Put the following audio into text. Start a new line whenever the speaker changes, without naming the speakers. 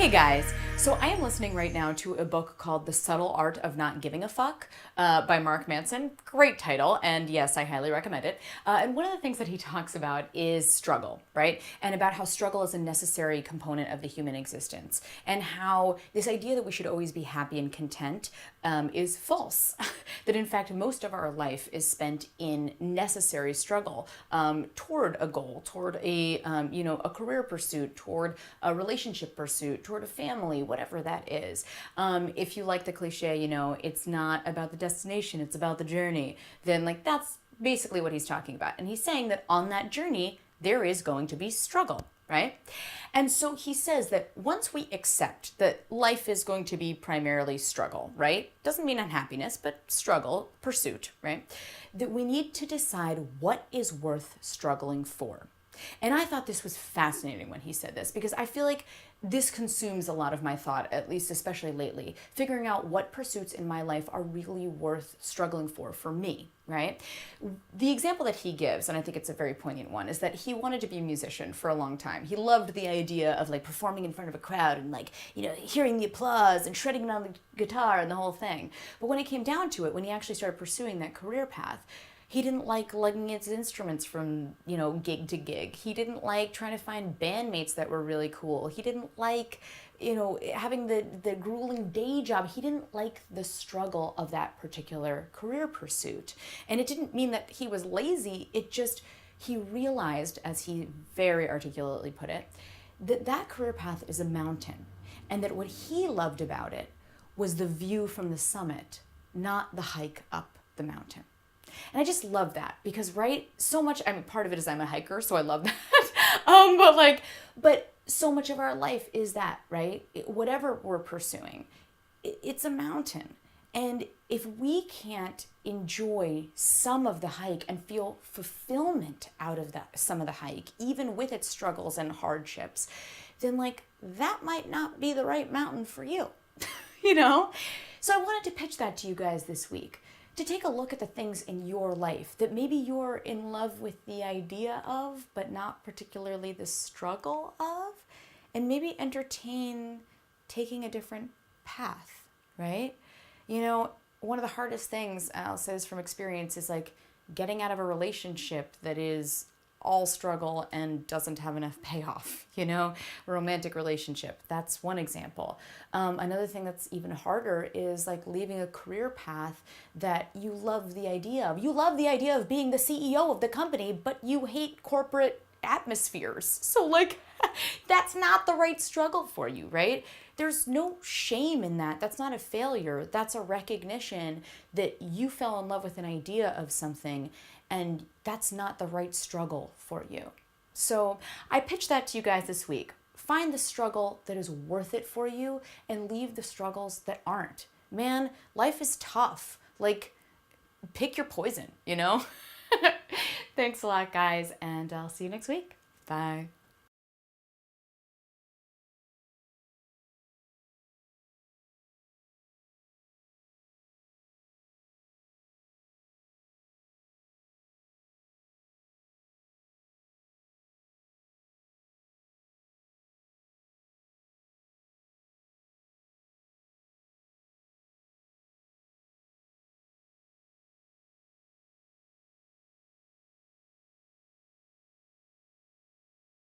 Hey guys, so I am listening right now to a book called The Subtle Art of Not Giving a Fuck by Mark Manson. Great title, and yes, I highly recommend it. And one of the things that he talks about is struggle, right? And about how struggle is a necessary component of the human existence, and how this idea that we should always be happy and content is false. That in fact, most of our life is spent in necessary struggle toward a goal, toward a career pursuit, toward a relationship pursuit, toward a family, whatever that is. If you like the cliche, it's not about the destination, it's about the journey, then like that's basically what he's talking about. And he's saying that on that journey, there is going to be struggle, right? And so he says that once we accept that life is going to be primarily struggle, right? Doesn't mean unhappiness, but struggle, pursuit, right? That we need to decide what is worth struggling for. And I thought this was fascinating when he said this, because I feel like this consumes a lot of my thought, at least especially lately, figuring out what pursuits in my life are really worth struggling for me, right? The example that he gives, and I think it's a very poignant one, is that he wanted to be a musician for a long time. He loved the idea of like performing in front of a crowd and hearing the applause and shredding on the guitar and the whole thing. But when it came down to it, when he actually started pursuing that career path, he didn't like lugging his instruments from, gig to gig. He didn't like trying to find bandmates that were really cool. He didn't like, having the grueling day job. He didn't like the struggle of that particular career pursuit. And it didn't mean that he was lazy. It just, he realized, as he very articulately put it, that career path is a mountain. And that what he loved about it was the view from the summit, not the hike up the mountain. And I just love that because, right, so much, part of it is I'm a hiker, so I love that. But so much of our life is that, right? Whatever we're pursuing, it's a mountain. And if we can't enjoy some of the hike and feel fulfillment out of some of the hike, even with its struggles and hardships, then that might not be the right mountain for you, So I wanted to pitch that to you guys this week, to take a look at the things in your life that maybe you're in love with the idea of, but not particularly the struggle of, and maybe entertain taking a different path, right? One of the hardest things, I'll say this from experience, is getting out of a relationship that is all struggle and doesn't have enough payoff, a romantic relationship. That's one example. Another thing that's even harder is leaving a career path that you love the idea of. You love the idea of being the CEO of the company, but you hate corporate atmospheres. So that's not the right struggle for you, right? There's no shame in that. That's not a failure. That's a recognition that you fell in love with an idea of something, and that's not the right struggle for you. So I pitched that to you guys this week. Find the struggle that is worth it for you and leave the struggles that aren't. Man, life is tough. Pick your poison, Thanks a lot, guys, and I'll see you next week. Bye.